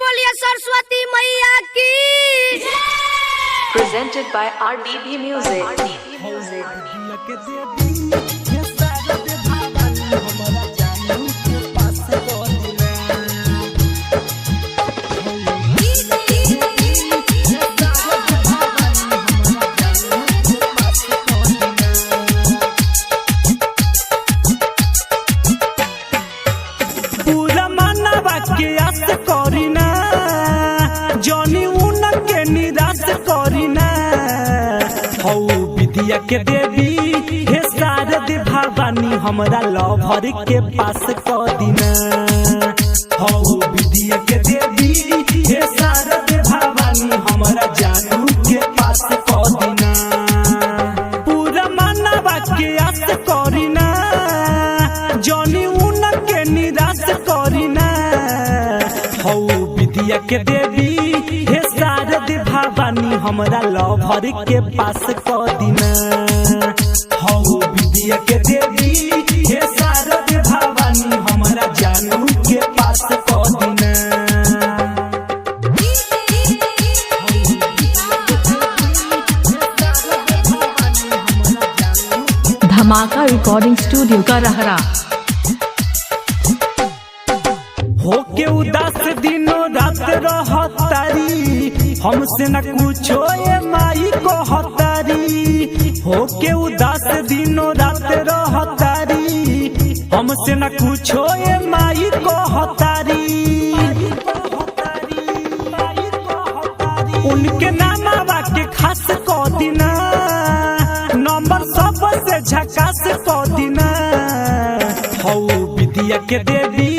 बोलिए सरस्वती मैया की। Presented by RDB Music. विद्या के देवी हे शारद भवानी हमरा लभर के पास क दिना। हौ विद्या के देवी हे शारद भवानी हमरा जानू के पास क दिना। पूरा मानवा के आस करिना जनी उनके निराश करिना। हौ विद्या के देवी हे शारद भवानी हमरा लभर के पास क दिना। हौ विद्या के देवी हे शारद भवानी हमरा जानू के पास क दिना। धमाका रिकॉर्डिंग स्टूडियो का रहरा होके उदास दिनों रात रहतारी हमसे न कुछो ये माई को हतारी। होके उदास दिनों रात रहतारी हमसे न कुछो ये माई को हतारी। उनके नामा के खास को दिना नंबर सबसे झकास को दिना। हौ विद्या के देवी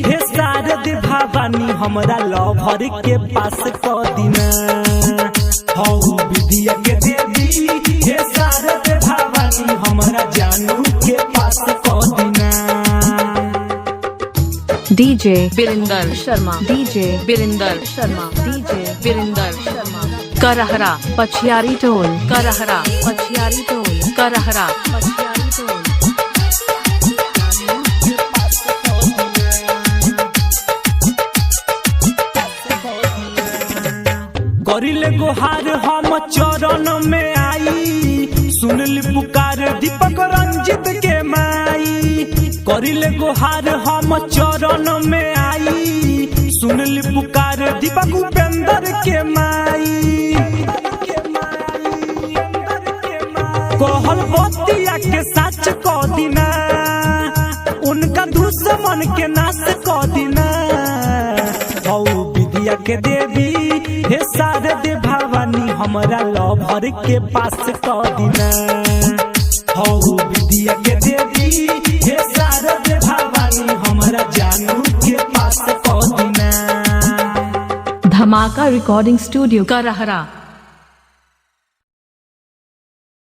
हे शारद भवानी हमरा लभर के पास क दिना। हौ विद्या के देवी हे शारद भवानी हमरा जानू के पास क दिना। DJ Birinder Sharma, DJ Birinder Sharma, DJ Birinder Sharma Karahara पछियारी टोल, करहरा पछियारी टोल, करहरा पछियारी टोल। करिले गुहार हम चरण में आई सुनली पुकार दीपक रंजित के माई। करिले गुहार हम चरण में आई सुनली पुकार दीपक उपेंद्र के माई। कहल बतिया के सच क दिना उनका दुश्मन के नाश क दिना। हौ विद्या के देवी हे शारद भवानी हमरा लभर के पास क दिना। हौ विद्या के देवी हे शारद भवानी हमरा जानू के पास क दिना। धमाका रिकॉर्डिंग स्टूडियो का रहरा।